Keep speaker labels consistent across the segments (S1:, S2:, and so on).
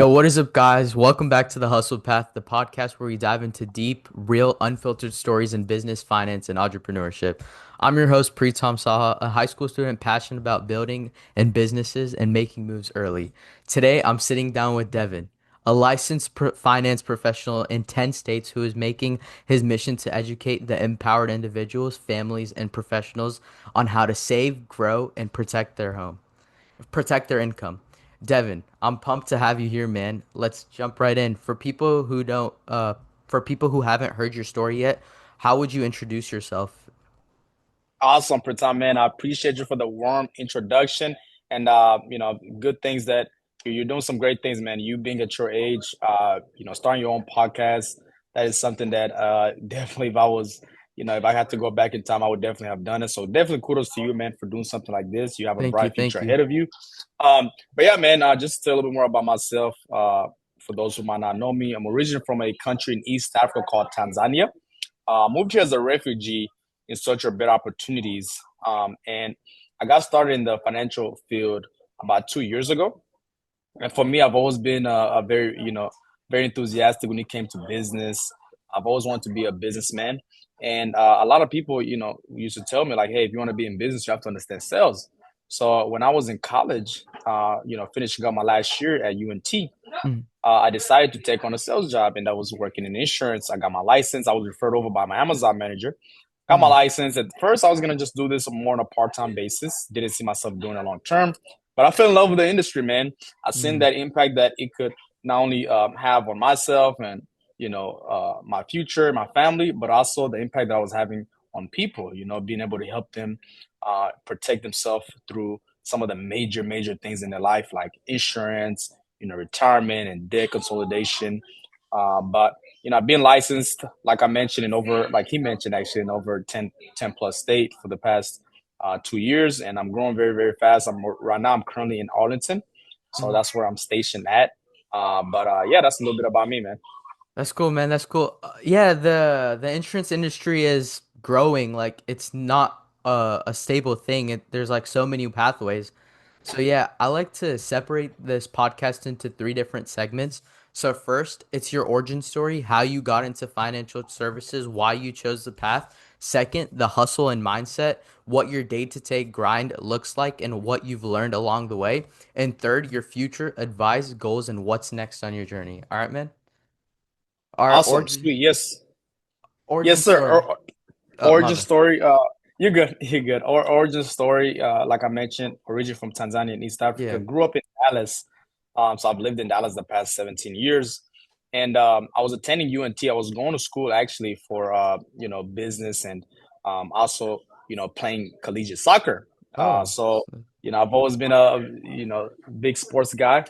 S1: Yo, what is up, guys? Welcome back to the Hustle Path, the podcast where we dive into deep, real, unfiltered stories in business, finance, and entrepreneurship. I'm your host, Preetam Saha, a high school student passionate about building and businesses and making moves early. Today, I'm sitting down with Devin, a licensed finance professional in 10 states who is making his mission to educate the empowered individuals, families, and professionals on how to save, grow, and protect their income. Devin, I'm pumped to have you here, man. Let's jump right in. For people who haven't heard your story yet, how would you introduce yourself?
S2: Awesome, Pratam, man. I appreciate you for the warm introduction and good things that you're doing some great things, man. You being at your age, starting your own podcast, that is something that definitely if I was, if I had to go back in time, I would definitely have done it. So definitely kudos to you, man, for doing something like this. You have a
S1: Thank you,
S2: bright
S1: thank
S2: future
S1: you.
S2: ahead of you. But yeah, man, just to tell a little bit more about myself. For those who might not know me, I'm originally from a country in East Africa called Tanzania. Moved here as a refugee in search of better opportunities. And I got started in the financial field about 2 years ago. And for me, I've always been a very, very enthusiastic when it came to business. I've always wanted to be a businessman. And a lot of people, used to tell me like, hey, if you want to be in business, you have to understand sales. So when I was in college, finishing up my last year at UNT,
S1: Mm,
S2: I decided to take on a sales job, and I was working in insurance. I got my license. I was referred over by my Amazon manager. Got my
S1: mm,
S2: license. At first, I was gonna just do this more on a part-time basis. Didn't see myself doing it long term, but I fell in love with the industry, man. I seen
S1: mm.
S2: that impact that it could not only have on myself and my future, my family, but also the impact that I was having on people. Being able to help them protect themselves through some of the major things in their life, like insurance, retirement and debt consolidation. But being licensed, like I mentioned, in over, like he mentioned, actually, in over 10 plus state for the past 2 years, and I'm growing very fast. Right now, I'm currently in Arlington, so
S1: Mm.
S2: that's where I'm stationed at. But yeah, that's a little bit about me, man.
S1: That's cool, man. That's cool. Yeah, the insurance industry is growing. Like it's not a stable thing. There's like so many pathways. So yeah, I like to separate this podcast into three different segments. So first, it's your origin story, how you got into financial services, why you chose the path. Second, the hustle and mindset, what your day-to-day grind looks like and what you've learned along the way. And third, your future advice, goals, and what's next on your journey. All right, man? Our
S2: Awesome, sweet,
S1: origin
S2: yes, sir.
S1: story. Oh, my
S2: Origin
S1: bad.
S2: story. You're good. You're good. Origin story. Like I mentioned, originally from Tanzania in East Africa.
S1: Yeah.
S2: Grew up in Dallas. So I've lived in Dallas the past 17 years, and I was attending UNT. I was going to school actually for business and also playing collegiate soccer.
S1: Oh.
S2: So I've always been a big sports guy.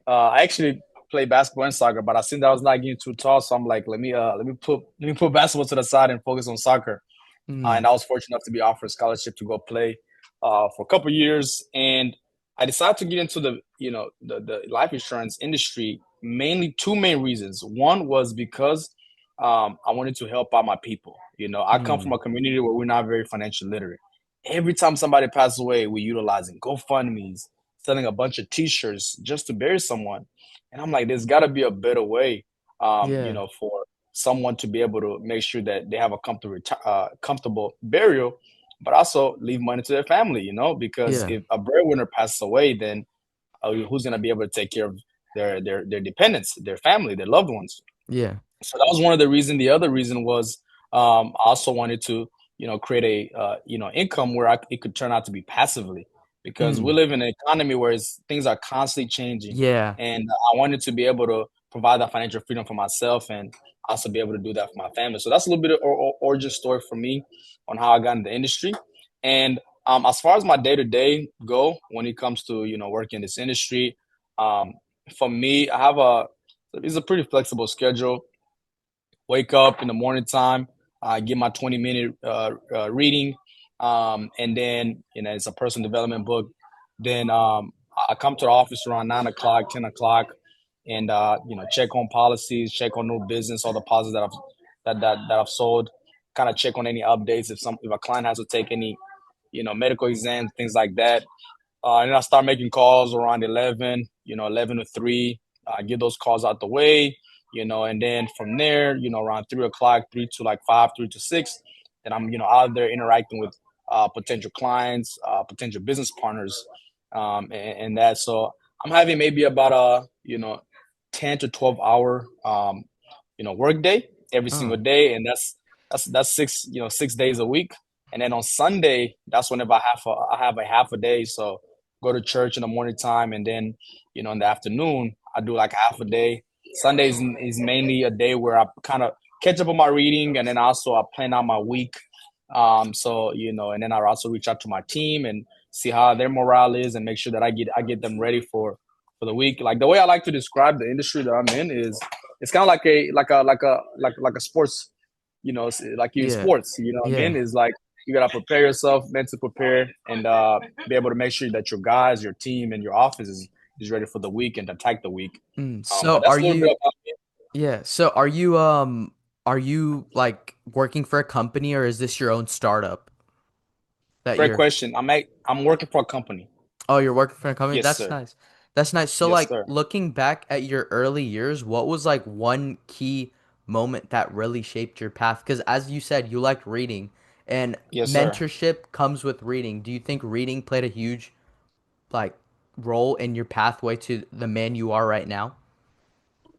S2: I actually play basketball and soccer, but I seen that I was not getting too tall, so I'm like, let me put basketball to the side and focus on soccer. And
S1: Mm,
S2: I was fortunate enough to be offered a scholarship to go play for a couple of years. And I decided to get into the life insurance industry mainly two main reasons. One was because I wanted to help out my people. I come from
S1: mm.
S2: a community where we're not very financially literate. Every time somebody passes away, we're utilizing GoFundMe's, selling a bunch of T-shirts just to bury someone. And I'm like, there's got to be a better way,
S1: Yeah.
S2: for someone to be able to make sure that they have a comfortable burial, but also leave money to their family. Because
S1: Yeah.
S2: if a breadwinner passes away, then who's going to be able to take care of their dependents, their family, their loved ones?
S1: Yeah.
S2: So that was one of the reasons. The other reason was I also wanted to create a income where it could turn out to be passively, because we
S1: Mm.
S2: live in an economy where things are constantly changing,
S1: Yeah.
S2: and I wanted to be able to provide that financial freedom for myself and also be able to do that for my family. So that's a little bit of origin story for me on how I got in the industry. And as far as my day to day go when it comes to working in this industry, um, for me, I have it's a pretty flexible schedule. Wake up in the morning time, get my 20-minute reading, and then it's a personal development book. Then I come to the office around 9 o'clock, 10 o'clock, and check on policies, check on new business, all the policies that I've sold. Kind of check on any updates if a client has to take any medical exams, things like that. And then I start making calls around 11, 11 to 3. get those calls out the way, and then from there, around 3 o'clock, 3 to 5, 3 to 6, then I'm, out there interacting with potential clients, potential business partners, and that. So I'm having maybe about a, 10 to 12 hour, work day every single
S1: Oh,
S2: day, and that's 6 days a week. And then on Sunday, that's whenever I have a half a day. So go to church in the morning time, and then in the afternoon I do like half a day. Sundays is mainly a day where I kind of catch up on my reading, and then also I plan out my week. So and then I also reach out to my team and see how their morale is, and make sure that I get them ready for the week. Like the way I like to describe the industry that I'm in is it's kind of like a sports, like you in
S1: yeah,
S2: sports. You know what I
S1: yeah.
S2: mean? Is like you gotta prepare yourself, mentally prepare, and be able to make sure that your guys, your team, and your office is ready for the week and attack the week.
S1: So
S2: But that's
S1: are
S2: a little bit
S1: you,
S2: about me.
S1: yeah, so are you like working for a company or is this your own startup that
S2: Great
S1: you're
S2: question. I'm working for a company.
S1: Oh, you're working for a company?
S2: Yes,
S1: That's
S2: sir.
S1: nice. That's nice. So
S2: Yes,
S1: like
S2: sir.
S1: looking back at your early years, what was like one key moment that really shaped your path? Because as you said, you liked reading and
S2: Yes, sir.
S1: mentorship comes with reading. Do you think reading played a huge like role in your pathway to the man you are right now?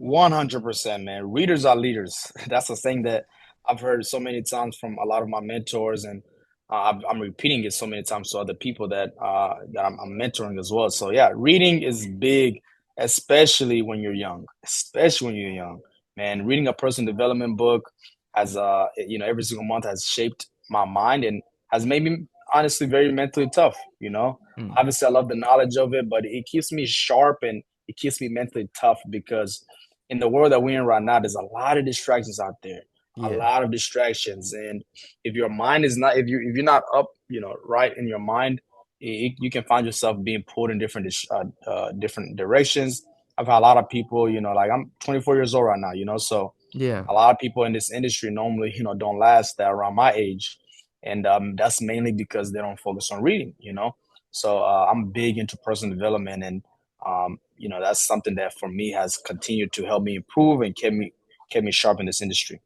S2: 100%, man. Readers are leaders. That's a thing that I've heard so many times from a lot of my mentors, and I'm repeating it so many times to other people that I'm mentoring as well. So yeah, reading is big, especially when you're young. Especially when you're young, man. Reading a personal development book has, every single month has shaped my mind and has made me honestly very mentally tough.
S1: Mm,
S2: Obviously, I love the knowledge of it, but it keeps me sharp and it keeps me mentally tough because in the world that we're in right now, there's a lot of distractions out there, a
S1: yeah.
S2: lot of distractions. And if your mind is not, if you're not up, right in your mind, you can find yourself being pulled in different directions. I've had a lot of people, like I'm 24 years old right now, so
S1: Yeah.
S2: a lot of people in this industry normally, don't last that around my age, and that's mainly because they don't focus on reading. So I'm big into personal development, and that's something that for me has continued to help me improve and kept me sharp in this industry.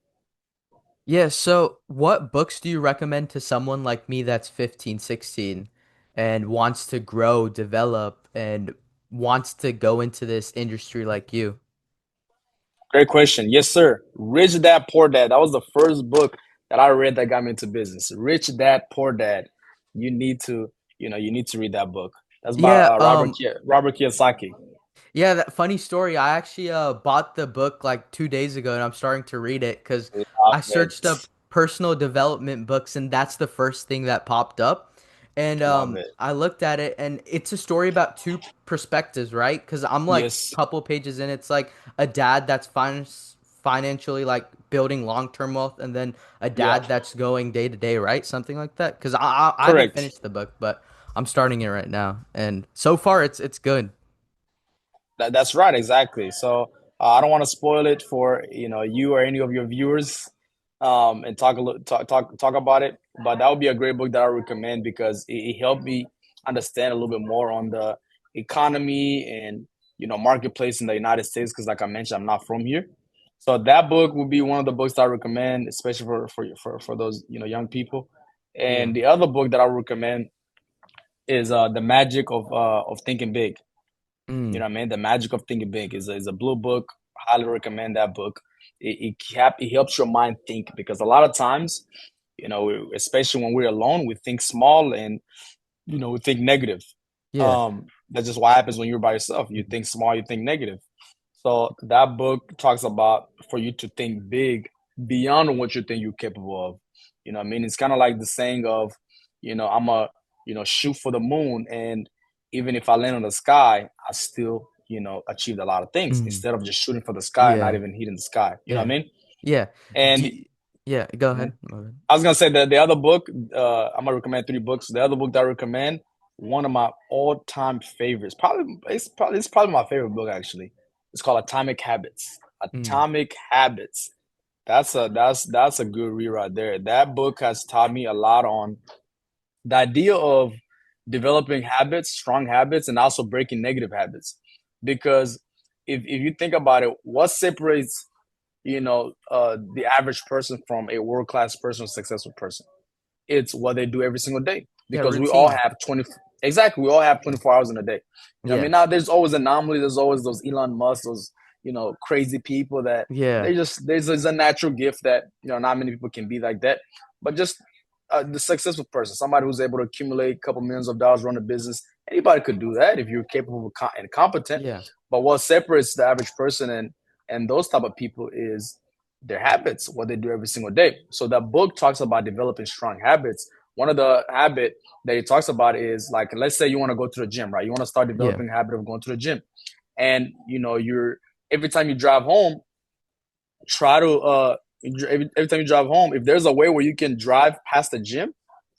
S1: Yeah, so what books do you recommend to someone like me that's 15, 16, and wants to grow, develop, and wants to go into this industry like you?
S2: Great question. Yes, sir. Rich Dad Poor Dad. That was the first book that I read that got me into business. Rich Dad Poor Dad. You need to, you need to read that book. That's by
S1: Yeah,
S2: Robert Kiyosaki.
S1: yeah, that funny story. I actually bought the book like 2 days ago and I'm starting to read it because
S2: Love
S1: I
S2: it.
S1: searched up personal development books and that's the first thing that popped up. And
S2: Love it.
S1: I looked at it and it's a story about two perspectives, right? Because I'm like a
S2: Yes,
S1: couple pages in, it's like a dad that's financially like building long-term wealth and then a
S2: yeah,
S1: dad that's going day to day, right? Something like that. Because I haven't
S2: correct.
S1: finished the book, but I'm starting it right now. And so far it's good.
S2: That's right, exactly. So I don't want to spoil it for you or any of your viewers, and talk about it. But that would be a great book that I recommend because it helped me understand a little bit more on the economy and marketplace in the United States. Because like I mentioned, I'm not from here, so that book would be one of the books that I recommend, especially for those young people.
S1: Yeah.
S2: And the other book that I recommend is The Magic of Thinking Big. You
S1: Mm.
S2: know what I mean? The Magic of Thinking Big is a blue book. Highly recommend that book. It helps your mind think because a lot of times, especially when we're alone, we think small and we think negative.
S1: Yeah.
S2: That's just what happens when you're by yourself. You think small, you think negative. So that book talks about for you to think big beyond what you think you're capable of. You know what I mean? It's kind of like the saying of, I'm a, shoot for the moon. And even if I land on the sky, I still, achieved a lot of things
S1: Mm.
S2: instead of just shooting for the sky and not
S1: Yeah.
S2: even hitting the sky. You know what
S1: Yeah.
S2: I mean?
S1: Yeah.
S2: And
S1: Yeah, go
S2: mhm.
S1: ahead. My bad.
S2: I was gonna say that the other book, I'm gonna recommend three books. The other book that I recommend, one of my all-time favorites, probably my favorite book actually. It's called Atomic Habits.
S1: Mm.
S2: Atomic Habits. That's a good read right there. That book has taught me a lot on the idea of developing habits, strong habits, and also breaking negative habits. Because if you think about it, what separates the average person from a world class person, a successful person? It's what they do every single day
S1: Yeah,
S2: because we all
S1: routine.
S2: have 20 exactly we all have 24 hours in a day. I
S1: Yeah.
S2: mean, now there's always anomalies, there's always those Elon Musk, those crazy people that
S1: Yeah.
S2: they just there's a natural gift that not many people can be like that. But just the successful person, somebody who's able to accumulate a couple millions of dollars, run a business, anybody could do that if you're capable and competent.
S1: Yeah.
S2: But what separates the average person and those type of people is their habits, what they do every single day. So that book talks about developing strong habits. One of the habit that he talks about is, like, let's say you want to go to the gym, right? You want to start
S1: Yeah.
S2: developing a habit of going to the gym, and you're every time you drive home, try to every time you drive home, if there's a way where you can drive past the gym,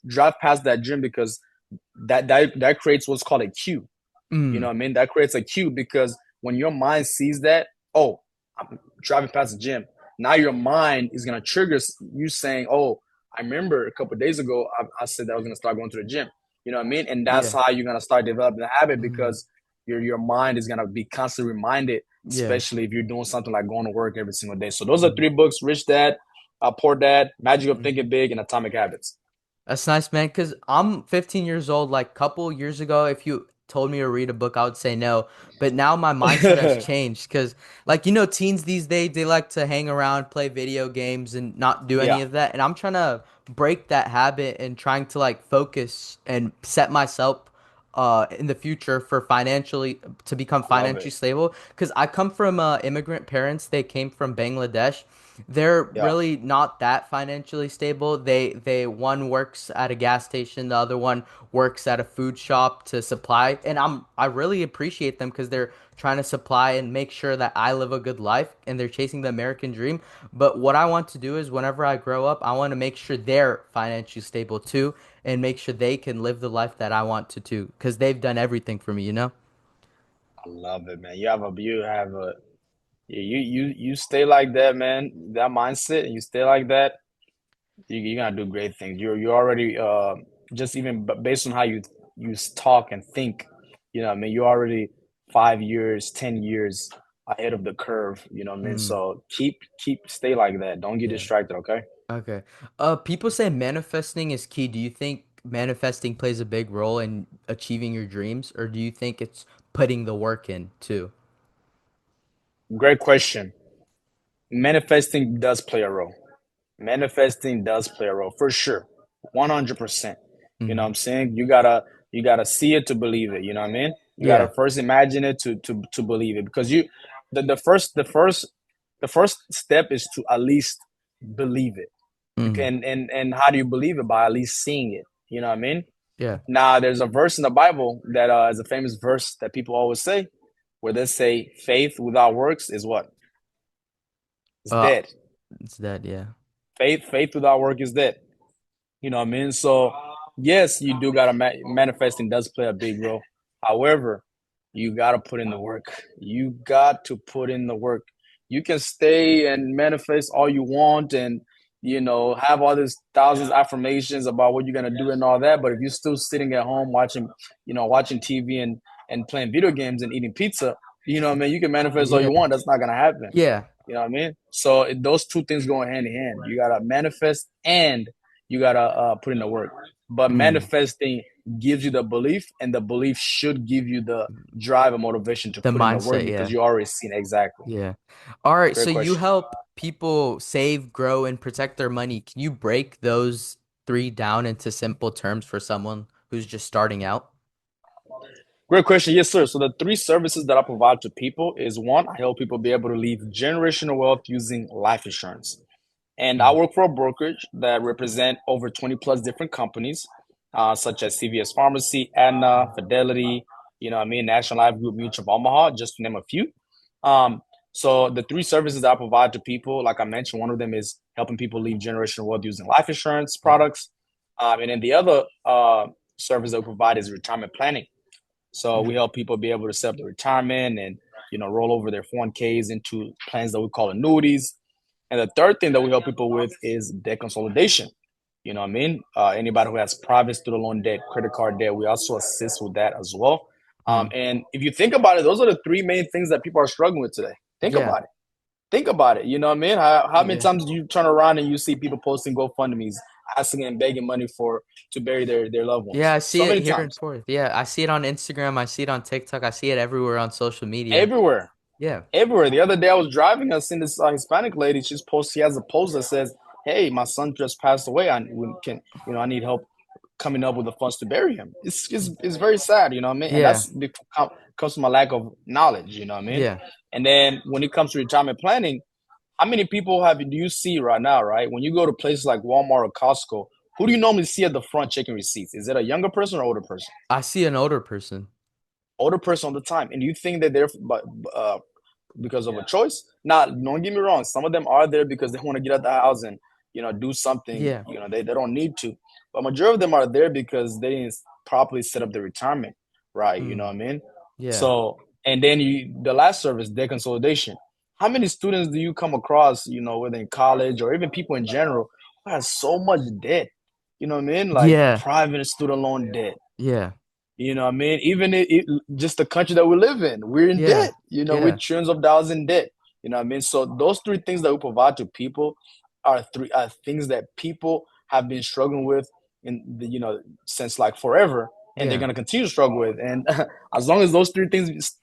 S2: drive past that gym, because that creates what's called a cue. You know
S1: Mm.
S2: what I mean? That creates a cue because when your mind sees that, oh, I'm driving past the gym. Now your mind is gonna trigger you saying, oh, I remember a couple of days ago I said that I was gonna start going to the gym. You know what I mean? And that's
S1: Yeah.
S2: how you're gonna start developing the habit
S1: Mm.
S2: because your mind is gonna be constantly reminded,
S1: Yeah.
S2: especially if you're doing something like going to work every single day. So those are
S1: Mm.
S2: three books: Rich Dad, Poor Dad, Magic of
S1: Mm.
S2: Thinking Big, and Atomic Habits.
S1: That's nice, man. Because I'm 15 years old. Like, couple years ago, if you told me to read a book, I would say no. But now my mindset has changed. Because, like, teens these days, they like to hang around, play video games, and not do
S2: Yeah,
S1: any of that. And I'm trying to break that habit and trying to, like, focus and set myself in the future for financially to become
S2: I love
S1: financially
S2: it.
S1: stable. Because I come from immigrant parents. They came from Bangladesh. They're
S2: Yeah,
S1: really not that financially stable. They one works at a gas station, the other one works at a food shop to supply. And I really appreciate them because they're trying to supply and make sure that I live a good life and they're chasing the American dream. But what I want to do is whenever I grow up, I want to make sure they're financially stable too and make sure they can live the life that I want to too because they've done everything for me, you know?
S2: I love it, man. You have a you stay like that, man. That mindset, and you stay like that, you're gonna do great things. You're already just even based on how you talk and think, what I mean, you're already 5 years, 10 years ahead of the curve. You know what I mean?
S1: Mm,
S2: So keep stay like that. Don't get
S1: yeah.
S2: distracted. Okay.
S1: Okay. People say manifesting is key. Do you think manifesting plays a big role in achieving your dreams, or do you think it's putting the work in too?
S2: Great question. Manifesting does play a role. Manifesting does play a role for sure. 100%. You know what
S1: Hmm.
S2: I'm saying? You gotta see it to believe it. You know what I mean? You gotta
S1: Yeah.
S2: first imagine it to believe it, because the first step is to at least believe it. You
S1: Hmm.
S2: can and how do you believe it? By at least seeing it. You know what I mean?
S1: Yeah.
S2: Now there's a verse in the Bible that is a famous verse that people always say, where they say faith without works is what? It's
S1: Uh,
S2: dead.
S1: it's that. Yeah.
S2: Faith without work is dead. You know what I mean? So yes, you do gotta manifesting does play a big role. However, you gotta put in the work. You got to put in the work. You can stay and manifest all you want, and have all these thousands of affirmations about what you're gonna do and all that. But if you're still sitting at home watching TV and playing video games and eating pizza, what I mean, you can manifest all
S1: Yeah.
S2: you want. That's not gonna happen.
S1: Yeah.
S2: You know what I mean? So those two things go hand in hand. You gotta manifest and you gotta put in the work. But
S1: Mm.
S2: manifesting gives you the belief, and the belief should give you the drive and motivation to
S1: The
S2: put in the work
S1: mindset.
S2: because
S1: Yeah.
S2: you already seen exactly.
S1: Yeah. All right. So
S2: Great
S1: you
S2: question.
S1: help people save, grow, and protect their money. Can you break those three down into simple terms for someone who's just starting out?
S2: Great question. Yes, sir. So the three services that I provide to people is, one, I help people be able to leave generational wealth using life insurance. And I
S1: Mm.
S2: work for a brokerage that represent over 20 plus different companies, such as CVS Pharmacy, Aetna, Fidelity, National Life Group, Mutual of Omaha, just to name a few. Um, so the three services that I provide to people, like I mentioned, one of them is helping people leave generational wealth using life insurance
S1: Yeah.
S2: products. And then the other service that we provide is retirement planning. So we
S1: Mm.
S2: help people be able to set up their retirement and roll over their 401ks into plans that we call annuities. And the third thing that we help people with is debt consolidation. You know what I mean? Anybody who has private student loan debt, credit card debt, we also assist with that as well.
S1: Mm.
S2: And if you think about it, those are the three main things that people are struggling with today. Think
S1: Yeah.
S2: about it. Think about it. You know what I mean? How many
S1: Yeah.
S2: times do you turn around and you see people posting GoFundMe's, asking and begging money for to bury their loved
S1: Yeah,
S2: ones?
S1: I
S2: So
S1: see it
S2: many
S1: here and
S2: times,
S1: forth. Yeah, I see it on Instagram. I see it on TikTok. I see it everywhere on social media.
S2: everywhere,
S1: Yeah.
S2: everywhere. The other day I was driving, I seen this Hispanic lady. She has a post that says, "Hey, my son just passed away. I need help coming up with the funds to bury him." It's very sad, you know what I mean? And
S1: Yeah.
S2: comes from a lack of knowledge, you know what I mean?
S1: Yeah.
S2: And then when it comes to retirement planning, how many people do you see right now, right? When you go to places like Walmart or Costco, who do you normally see at the front checking receipts? Is it a younger person or older person?
S1: I see an older person.
S2: Older person all the time. And you think that uh, because of a choice? Now, don't get me wrong. Some of them are there because they want to get out the house and do something.
S1: Yeah.
S2: They don't need to. But majority of them are there because they didn't properly set up their retirement, right? You know what
S1: Mm.
S2: I mean?
S1: Yeah.
S2: So, and then the last service, debt consolidation. How many students do you come across, whether in college or even people in general, who has so much debt? You know what I mean? Like
S1: Yeah.
S2: private student loan debt.
S1: Yeah.
S2: You know what I mean? Even just the country that we live in, we're in
S1: Yeah.
S2: debt. We're
S1: Yeah.
S2: trillions of dollars in debt. You know what I mean? So those three things that we provide to people are things that people have been struggling with since like forever, and they're
S1: Yeah.
S2: gonna continue to struggle with. And as long as those three things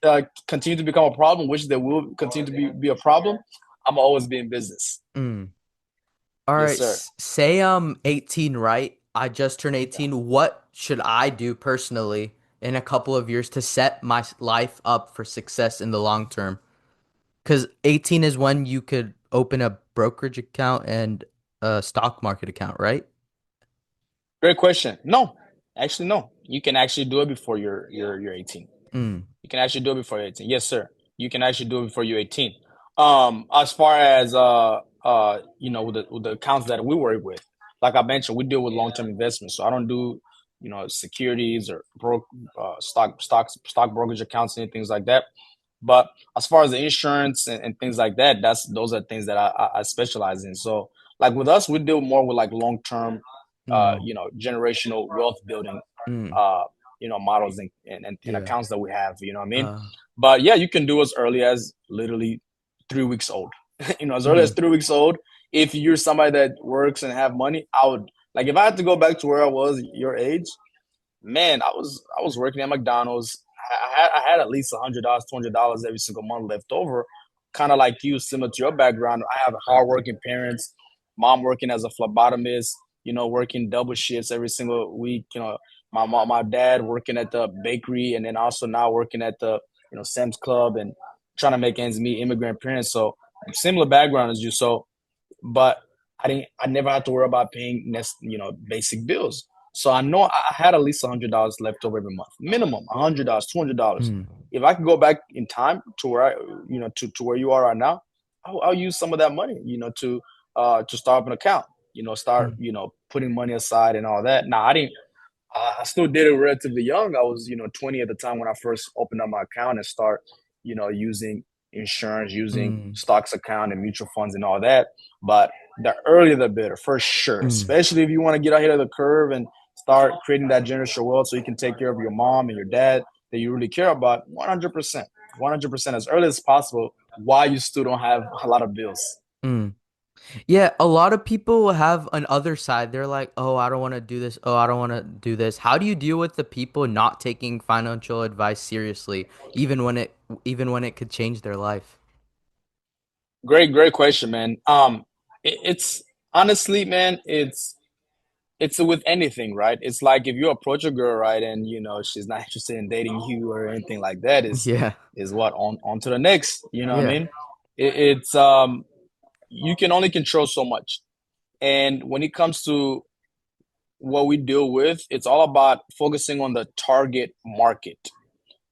S2: continue to become a problem, which they will continue to be a problem, I'm always be in business.
S1: Mm. All
S2: Yes,
S1: right.
S2: sir.
S1: Say I'm 18, right? I just turned
S2: Okay.
S1: 18. What should I do personally in a couple of years to set my life up for success in the long term? Because 18 is when you could open a brokerage account and a stock market account, right?
S2: Great question. No, actually, no. You can actually do it before you're 18.
S1: Mm.
S2: You can actually do it before you're 18. Yes, sir. You can actually do it before you're 18. As far as with the accounts that we work with, like I mentioned, we deal with long-term investments. So I don't do, securities or stock brokerage accounts and things like that. But as far as the insurance and things like that, those are things that I specialize in. So like with us, we deal more with like long-term,
S1: Mm.
S2: generational wealth building
S1: Mm.
S2: uh, models and
S1: Yeah.
S2: accounts that we have, you know what I mean?
S1: Uh.
S2: But yeah, you can do as early as literally 3 weeks old. As early as
S1: Mm.
S2: 3 weeks old. If you're somebody that works and have money, I would like if I had to go back to where I was your age, man, I was working at McDonald's. I had at least $100, $200 every single month left over. Kind of like you, similar to your background. I have hardworking parents. Mom working as a phlebotomist. Working double shifts every single week. My dad working at the bakery, and then also now working at the Sam's Club and trying to make ends meet. Immigrant parents, so similar background as you. So but I never had to worry about paying basic bills. So I know I had at least $100 left over every month, minimum $100, $200.
S1: Mm.
S2: If I could go back in time to where to where you are right now, I'll use some of that money, to start up an account, start
S1: Mm.
S2: putting money aside and all that. Now I didn't. I still did it relatively young. I was 20 at the time when I first opened up my account and start using insurance, using
S1: Mm.
S2: stocks account and mutual funds and all that. But the earlier the better, for sure.
S1: Mm.
S2: Especially if you want to get ahead of the curve and start creating that generational wealth so you can take care of your mom and your dad that you really care about. 100%, 100% as early as possible. While you still don't have a lot of bills.
S1: Mm. Yeah, a lot of people have an other side. They're like, "Oh, I don't want to do this. Oh, I don't want to do this." How do you deal with the people not taking financial advice seriously, even when it could change their life?
S2: Great question, man. It's honestly, man, it's with anything, right? It's like if you approach a girl, right, and she's not interested in dating you or anything like that,
S1: Yeah.
S2: is what on to the next. You know what I
S1: Yeah.
S2: mean? It's you can only control so much, and when it comes to what we deal with, it's all about focusing on the target market.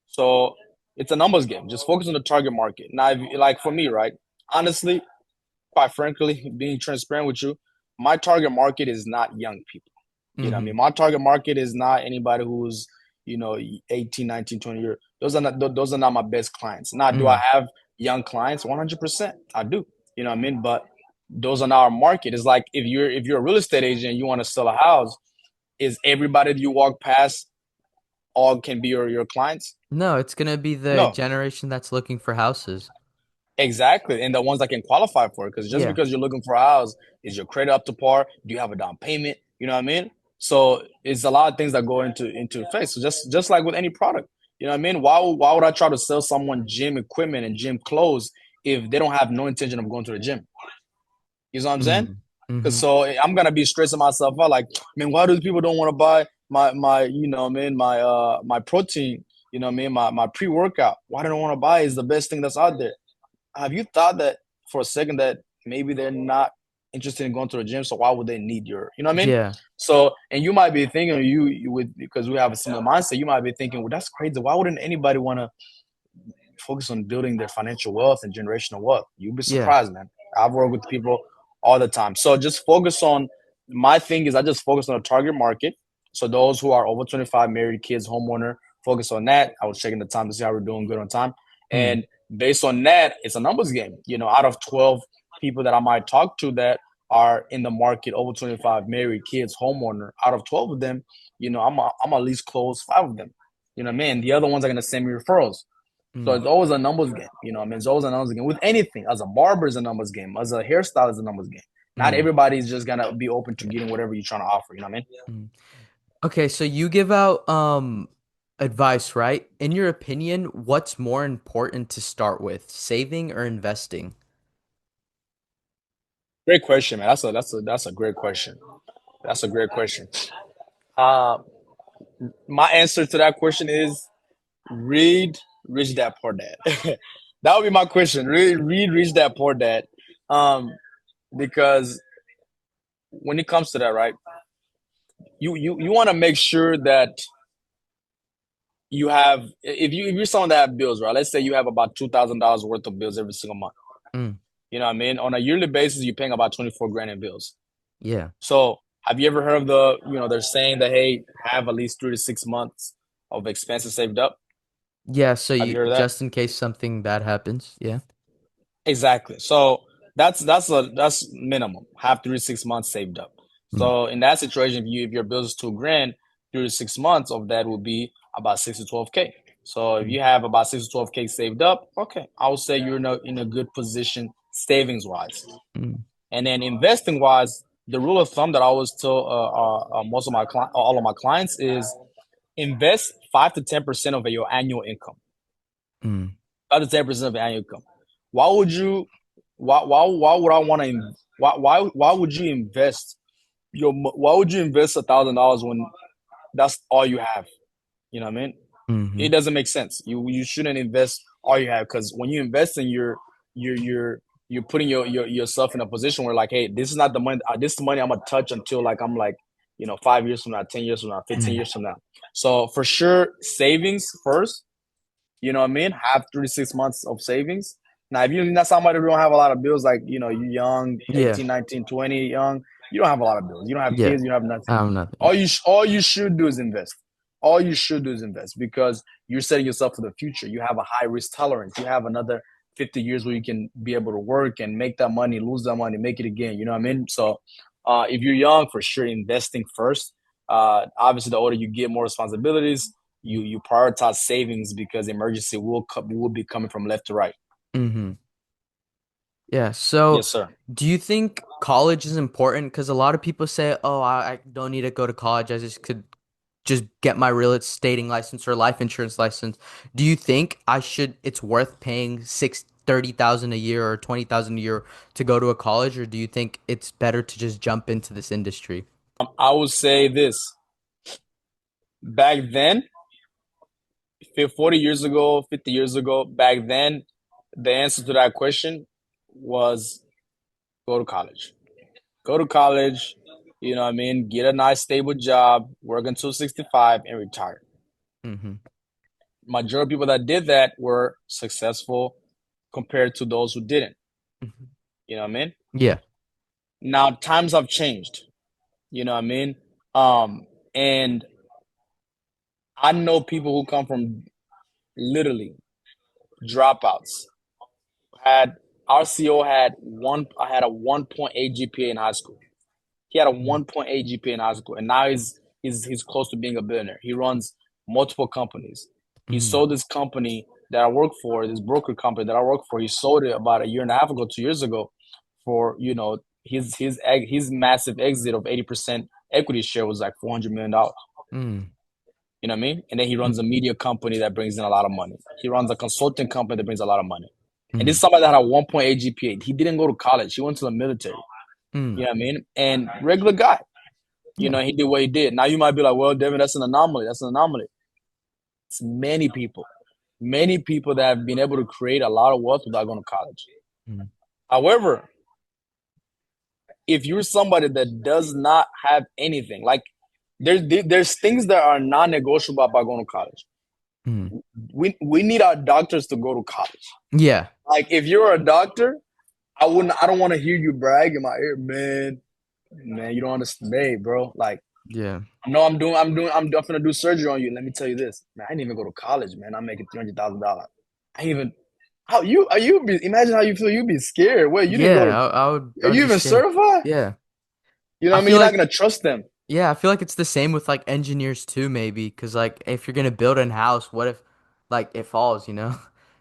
S2: So it's a numbers game. Just focus on the target market. Now, like for me, right? Honestly, quite frankly, being transparent with you, my target market is not young people. You know what I
S1: Hmm.
S2: mean? My target market is not anybody who's, 18, 19, 20 years. Those are not my best clients. Now, do I
S1: Mm.
S2: have young clients? 100%. I do. You know what I mean? But those are not our market. It's like if you're a real estate agent and you want to sell a house, is everybody that you walk past all can be your clients?
S1: No, it's gonna be the
S2: No.
S1: generation that's looking for houses.
S2: Exactly. And the ones that can qualify for it. Because just
S1: Yeah.
S2: because you're looking for a house, is your credit up to par? Do you have a down payment? You know what I mean? So it's a lot of things that go into effect. So just like with any product, you know what I mean? Why would I try to sell someone gym equipment and gym clothes if they don't have no intention of going to the gym? You know what I'm saying?
S1: Mm.
S2: Because
S1: Mm-hmm.
S2: so I'm gonna be stressing myself out like, man, why do people don't want to buy my you know what I mean my protein, you know what I mean, my pre-workout? Why they don't want to buy it? Is the best thing that's out there. Have you thought that for a second that maybe they're not interested in going to the gym, so why would they need your, you know what I mean?
S1: Yeah.
S2: So, and you might be thinking you would because we have a similar mindset. You might be thinking, well, that's crazy. Why wouldn't anybody want to focus on building their financial wealth and generational wealth? You'd be
S1: Yeah.
S2: surprised, man. I've worked with people all the time. So just focus on my thing is I just focus on the target market. So those who are over 25, married, kids, homeowner, focus on that. I was checking the time to see how we're doing good on time.
S1: Mm.
S2: And based on that, it's a numbers game. You know, out of 12 people that I might talk to that are in the market over 25, married, kids, homeowner, out of 12 of them, you know, I'm at least close five of them. You know what I mean? The other ones are gonna send me referrals. So
S1: Mm.
S2: it's always a numbers game. You know, I mean, it's always a numbers game with anything. As a barber, is a numbers game. As a hairstyle, is a numbers game. Not
S1: Mm.
S2: everybody's just gonna be open to getting whatever you're trying to offer. You know what I mean?
S1: Mm. Okay, so you give out advice, right? In your opinion, what's more important to start with, saving or investing?
S2: Great question, man. That's a great question. That's a great question. Uh, my answer to that question is read Rich Dad Poor Dad. That would be my question. Read Rich Dad Poor Dad. Um, because when it comes to that, right, you want to make sure that you have if you're someone that have bills, right? Let's say you have about $2,000 worth of bills every single month.
S1: Mm.
S2: You know what I mean? On a yearly basis, you're paying about 24 grand in bills.
S1: Yeah.
S2: So have you ever heard of they're saying that hey, have at least 3 to 6 months of expenses saved up?
S1: Yeah, so
S2: Have
S1: you
S2: you heard of that?
S1: just in case something bad happens. Yeah.
S2: Exactly. So that's minimum. Have 3 to 6 months saved up.
S1: Mm.
S2: So in that situation, if your bills is 2 grand, 3 to 6 months of that would be about 6 to 12K. So if
S1: Mm.
S2: you have about 6 to 12K saved up, okay, I would say you're in a good position savings wise.
S1: Mm.
S2: And then investing wise, the rule of thumb that I always tell most of all of my clients is invest 5 to 10% of your annual income.
S1: Mm.
S2: 5 to 10% of your annual income. Why would you? Why would I want to? Why would you invest Why would you invest $1,000 when that's all you have? You know what I mean? It
S1: Mm-hmm.
S2: doesn't make sense. You shouldn't invest all you have because when you invest in you're you're you're putting yourself in a position where like, hey, this is not the money. This is the money I'm gonna touch until like I'm like 5 years from now, 10 years from now, 15
S1: Mm.
S2: years from now. So for sure, savings first. You know what I mean? Have 3 to 6 months of savings. Now, if you're not somebody who don't have a lot of bills, like, you're young,
S1: Yeah.
S2: 18, 19, 20, young, you don't have a lot of bills. You don't have
S1: Yeah.
S2: kids, you don't have nothing.
S1: Nothing.
S2: All you should do is invest. All you should do is invest because you're setting yourself for the future. You have a high risk tolerance. You have another 50 years where you can be able to work and make that money, lose that money, make it again. You know what I mean? So if you're young, for sure, investing first. Obviously, the older you get, more responsibilities you prioritize savings because emergency will be coming from left to right.
S1: Mm-hmm. Yeah. So
S2: Yes, sir.
S1: do you think college is important? Because a lot of people say, oh, I don't need to go to college. I just could just get my real estating license or life insurance license. Do you think it's worth paying 30,000 a year or 20,000 a year to go to a college, or do you think it's better to just jump into this industry?
S2: I would say this. Back then, 40 years ago, 50 years ago, back then, the answer to that question was go to college. Go to college, you know what I mean? Get a nice stable job, work until 65 and retire.
S1: Mm-hmm.
S2: Majority of people that did that were successful compared to those who didn't.
S1: Hmm.
S2: You know what I mean?
S1: Yeah.
S2: Now times have changed. You know what I mean? And I know people who come from literally dropouts. Had our CO had a 1.8 GPA in high school. He had a
S1: Mm.
S2: 1.8 GPA in high school, and now he's close to being a billionaire. He runs multiple companies. He
S1: Mm,
S2: sold this company that I work for, this broker company that I work for. He sold it about a year and a half ago, 2 years ago, for his massive exit of 80% equity share was like $400 million.
S1: mm,
S2: You know what I mean? And then he runs
S1: mm,
S2: a media company that brings in a lot of money. He runs a consulting company that brings a lot of money. And this is
S1: mm,
S2: somebody that had a 1.8 GPA. He didn't go to college. He went to the military. You
S1: mm.
S2: know what I mean? And regular guy.
S1: Yeah.
S2: He did what he did. Now you might be like, well, Devin, that's an anomaly. That's an anomaly. It's many people that have been able to create a lot of wealth without going to college.
S1: Mm,
S2: However, if you're somebody that does not have anything, like there's things that are non-negotiable about going to college.
S1: mm.
S2: We need our doctors to go to college.
S1: Yeah.
S2: Like if you're a doctor, I don't want to hear you brag in my ear, man. Man, you don't understand, hey, bro. Like
S1: Yeah.
S2: no, I'm definitely gonna do surgery on you. Let me tell you this, man. I didn't even go to college, man. I'm making $300,000. I ain't even how you are you be imagine how you feel. You'd be scared. Wait, you didn't go to?
S1: Yeah. I
S2: Are
S1: would
S2: you
S1: be
S2: even
S1: scared.
S2: certified?
S1: Yeah.
S2: You know
S1: I
S2: what I mean?
S1: feel
S2: You're not
S1: like
S2: gonna trust them.
S1: Yeah, I feel like it's the same with like engineers too, maybe. Because like if you're gonna build a house, what if like it falls, you know?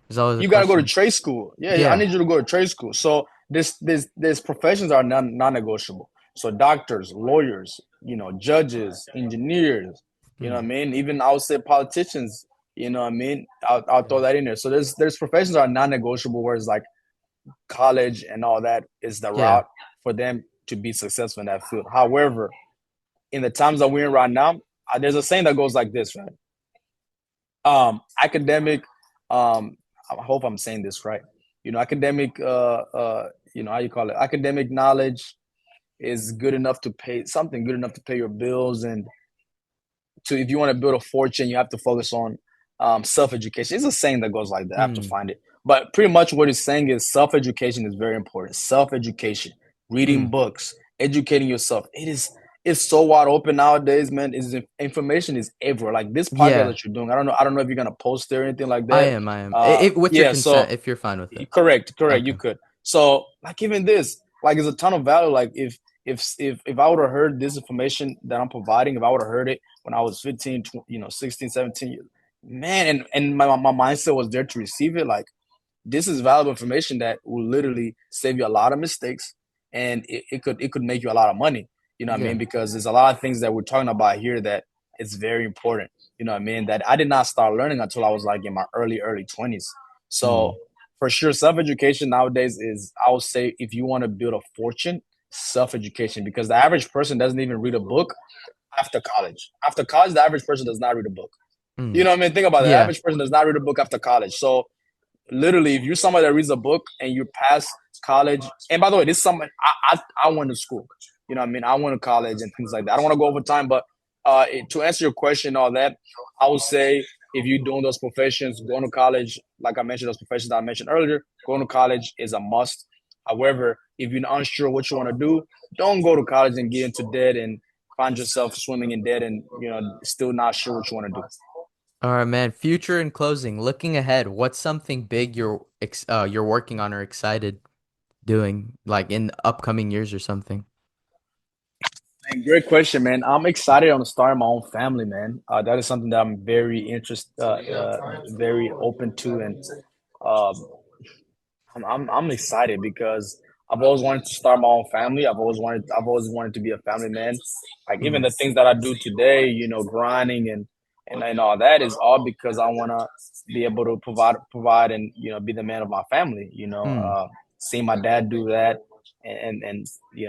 S1: There's always a
S2: You gotta go to
S1: question.
S2: trade school. Yeah, I
S1: Yeah.
S2: need you to go to trade school. So this professions are non-negotiable. So doctors, lawyers, judges, engineers, you know what I
S1: Mm,
S2: mean? Even I would say politicians, you know what I mean? I'll throw
S1: yeah.
S2: that in there. So there's professions are non-negotiable, whereas like college and all that is the
S1: Yeah.
S2: route for them to be successful in that field. However, in the times that we're in right now, there's a saying that goes like this, right? Academic, I hope I'm saying this right. Academic, how you call it? Academic knowledge is good enough to pay something good enough to pay your bills, and to if you want to build a fortune, you have to focus on self education. It's a saying that goes like that. I have to
S1: Mm,
S2: find it, but pretty much what he's saying is self education is very important. Self education, reading
S1: mm,
S2: books, educating yourself. It's so wide open nowadays, man. Is information is everywhere. Like this podcast
S1: yeah.
S2: that you're doing. I don't know if you're gonna post there or anything like
S1: I
S2: that.
S1: am. I am. With your
S2: Yeah.
S1: consent,
S2: So
S1: if you're fine with it.
S2: correct. You
S1: Okay.
S2: could. So like even this, like, there's a ton of value. Like if I would have heard this information that I'm providing, if I would have heard it when I was 15, 16, 17, man, and my mindset was there to receive it. Like this is valuable information that will literally save you a lot of mistakes, and it could make you a lot of money. You know what I
S1: Yeah.
S2: mean? Because there's a lot of things that we're talking about here that it's very important. You know what I mean? That I did not start learning until I was like in my early 20s. So
S1: Mm,
S2: for sure, self education nowadays is, I would say, if you want to build a fortune, self education, because the average person doesn't even read a book after college. After college, the average person does not read a book. You
S1: mm.
S2: know what I mean? Think about it. The
S1: Yeah.
S2: average person does not read a book after college. So literally, if you're somebody that reads a book and you pass college, and by the way, this is something I went to school. You know what I mean? I went to college and things like that. I don't want to go over time, but to answer your question and all that, I would say if you're doing those professions, going to college, like I mentioned, those professions that I mentioned earlier, going to college is a must. However, if you're unsure what you want to do, don't go to college and get into debt and find yourself swimming in debt and still not sure what you want to do.
S1: All right, man. Future and closing. Looking ahead, what's something big you're working on or excited doing, like in upcoming years or something?
S2: Man, great question, man. I'm excited on starting my own family, man. That is something that I'm very open to, and um, I'm excited because I've always wanted to start my own family. I've always wanted to be a family man. Like even
S1: Mm,
S2: the things that I do today, grinding and all that is all because I want to be able to provide and be the man of my family.
S1: mm,
S2: Seeing my dad do that, and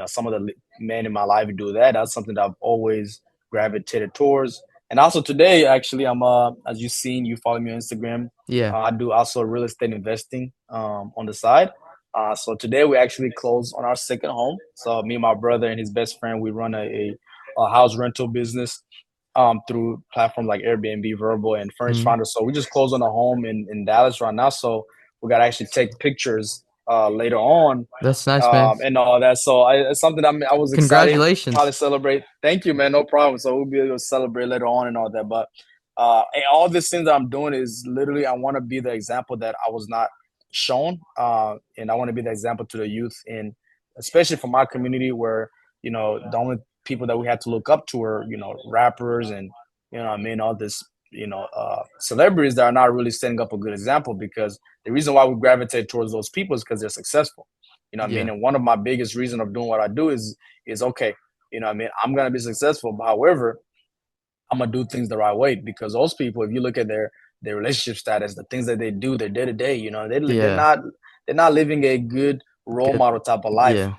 S2: some of the men in my life do that. That's something that I've always gravitated towards. And also today, actually, I'm as you've seen, you follow me on Instagram.
S1: yeah.
S2: I do also real estate investing on the side. So today we actually closed on our second home. So me and my brother and his best friend, we run a house rental business through platforms like Airbnb, Verbal, and Furnish
S1: Mm,
S2: Finder. So we just closed on a home in Dallas right now. So we got to actually take pictures later on
S1: that's nice, man.
S2: and all that. So it's something I was excited to probably
S1: Congratulations.
S2: celebrate. Thank you, man. No problem. So we'll be able to celebrate later on and all that. But and all these things that I'm doing is literally I want to be the example that I was not shown, and I want to be the example to the youth, and especially for my community where the only people that we had to look up to are rappers and what I mean, all this celebrities that are not really setting up a good example, because the reason why we gravitate towards those people is because they're successful. You know what I mean?
S1: Yeah.
S2: And one of my biggest reason of doing what I do is okay, you know what I mean? I'm gonna be successful, but however, I'm gonna do things the right way, because those people, if you look at their relationship status, the things that they do, their day to day,
S1: Yeah.
S2: they're not living a good role
S1: Good.
S2: model type of life.
S1: Yeah.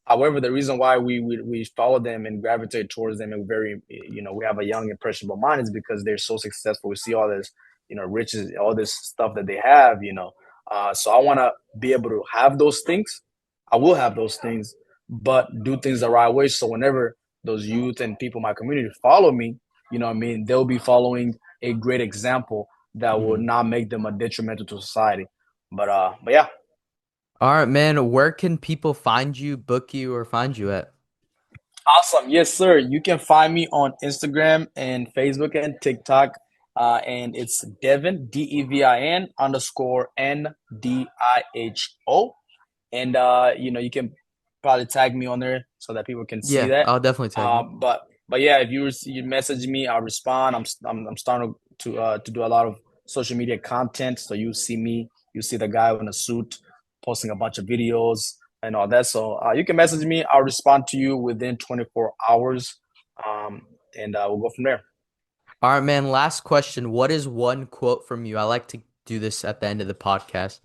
S2: However, the reason why we follow them and gravitate towards them, and we have a young impressionable mind, is because they're so successful. We see all this, riches, all this stuff that they have. So I want to be able to have those things. I will have those things, but do things the right way. So whenever those youth and people in my community follow me, you know what I mean, they'll be following a great example that will
S1: Mhm.
S2: not make them a detrimental to society. But yeah.
S1: All right, man. Where can people find you, book you, or find you at?
S2: Awesome. Yes, sir. You can find me on Instagram and Facebook and TikTok. And it's Devin, Devin underscore Ndiho. And you can probably tag me on there so that people can see
S1: Yeah,
S2: that.
S1: I'll definitely tag you.
S2: But yeah, if you message me, I'll respond. I'm starting to do a lot of social media content. So you see me, you see the guy in a suit posting a bunch of videos and all that. So you can message me. I'll respond to you within 24 hours, um, and we'll go from there.
S1: All right, man. Last question. What is one quote from you? I like to do this at the end of the podcast.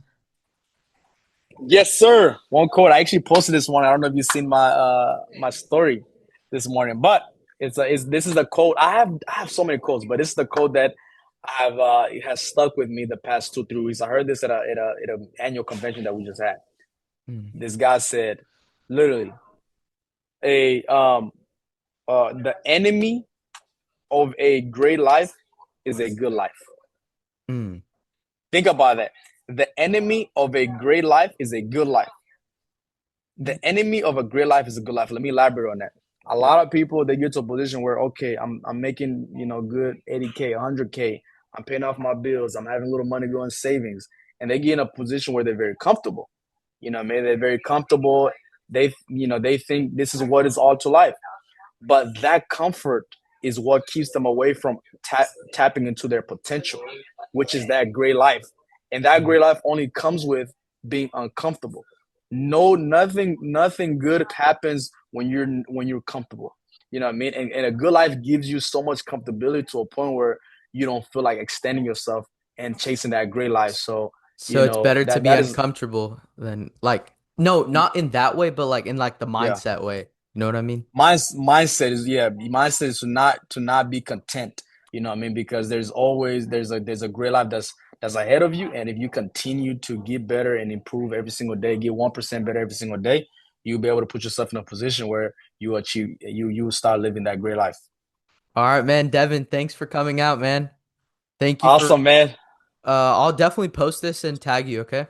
S2: Yes, sir. One quote. I actually posted this one. I don't know if you've seen my story this morning, but it's this is the quote. I have so many quotes, but this is the quote that I've it has stuck with me the past 2 3 weeks. I heard this at a annual convention that we just had.
S1: Mm.
S2: This guy said, literally, a the enemy of a great life is a good life.
S1: Mm.
S2: Think about that. The enemy of a great life is a good life. The enemy of a great life is a good life. Let me elaborate on that. A lot of people, they get to a position where, okay, I'm making good 80K, 100K. I'm paying off my bills. I'm having a little money going savings, and they get in a position where they're very comfortable. Maybe they're very comfortable. They think this is what is all to life. But that comfort is what keeps them away from tapping into their potential, which is that great life. And that
S1: Mm.
S2: great life only comes with being uncomfortable. No, nothing good happens when you're comfortable. You know what I mean? And a good life gives you so much comfortability to a point where you don't feel like extending yourself and chasing that great life. So,
S1: So it's better to
S2: that
S1: be
S2: that is
S1: uncomfortable than like no, not in that way, but like in like the
S2: yeah.
S1: mindset way. You know what I mean?
S2: Mindset is to not be content. You know what I mean? Because there's a great life that's ahead of you, and if you continue to get better and improve every single day, get 1% better every single day, you'll be able to put yourself in a position where you start living that great life.
S1: All right, man. Devin, thanks for coming out, man. Thank you for
S2: Awesome, man.
S1: I'll definitely post this and tag you, okay?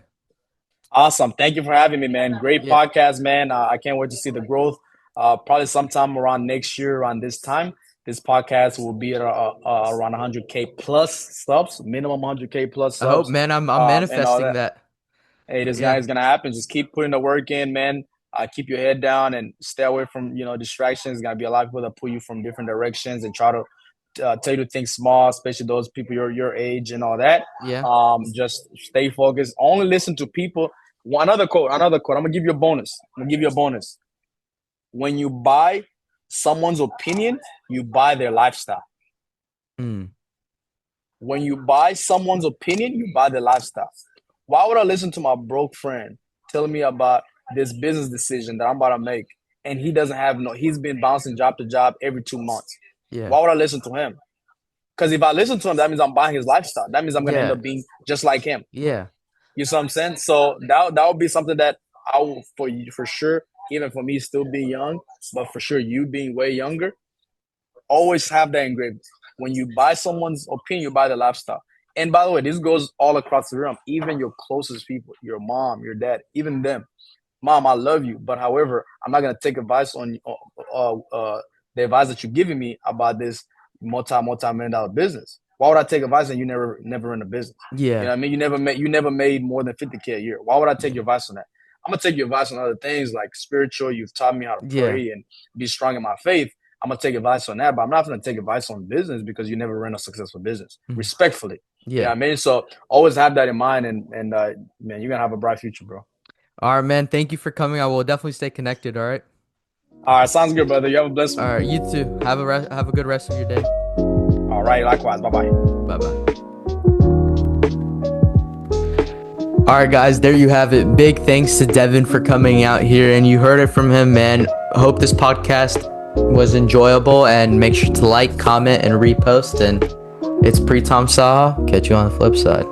S2: Awesome. Thank you for having me, man. Great
S1: Yeah.
S2: podcast, man. I can't wait to see the growth. Probably sometime around next year, around this time, this podcast will be at around 100K plus subs, minimum 100K plus
S1: I hope,
S2: subs,
S1: man. I'm
S2: and all
S1: manifesting
S2: that.
S1: that.
S2: Hey, this guy
S1: Yeah.
S2: is gonna happen. Just keep putting the work in, man. Keep your head down and stay away from distractions. There's gonna be a lot of people that pull you from different directions and try to tell you to think small, especially those people your age and all that.
S1: Yeah.
S2: Just stay focused. Only listen to people. Another quote. Another quote. I'm gonna give you a bonus. I'm gonna give you a bonus. When you buy someone's opinion, you buy their lifestyle.
S1: Mm.
S2: When you buy someone's opinion, you buy their lifestyle. Why would I listen to my broke friend telling me about this business decision that I'm about to make, and he doesn't have no? He's been bouncing job to job every 2 months.
S1: Yeah.
S2: Why would I listen to him? Because if I listen to him, that means I'm buying his lifestyle. That means I'm gonna end
S1: Yeah.
S2: up being just like him.
S1: Yeah.
S2: You see what I'm saying? So that would be something that I will for you for sure. Even for me still being young, but for sure you being way younger, always have that engraved. When you buy someone's opinion, you buy the lifestyle. And by the way, this goes all across the realm. Even your closest people, your mom, your dad, even them. Mom, I love you, but however, I'm not gonna take advice on the advice that you're giving me about this multi-million dollar business. Why would I take advice and you never run a business? You know
S1: Yeah.
S2: what I mean? You never made more than 50K a year. Why would I take
S1: Yeah.
S2: your advice on that? I'm gonna take your advice on other things like spiritual. You've taught me how to
S1: Yeah.
S2: pray and be strong in my faith. I'm gonna take advice on that, but I'm not gonna take advice on business because you never ran a successful business.
S1: Mhm.
S2: Respectfully. You know
S1: Yeah.
S2: what I mean? So always have that in mind and man, you're gonna have a bright future, bro.
S1: All right, man. Thank you for coming. I will definitely stay connected. All right.
S2: All right, sounds good, brother. You have a blessed
S1: All
S2: one.
S1: right. You too. Have a good rest of your day.
S2: All right, likewise. Bye bye.
S1: Bye bye. All right, guys, there you have it. Big thanks to Devin for coming out here, and you heard it from him, man. Hope this podcast was enjoyable, and make sure to like, comment, and repost. And it's Pritam Saha. Catch you on the flip side.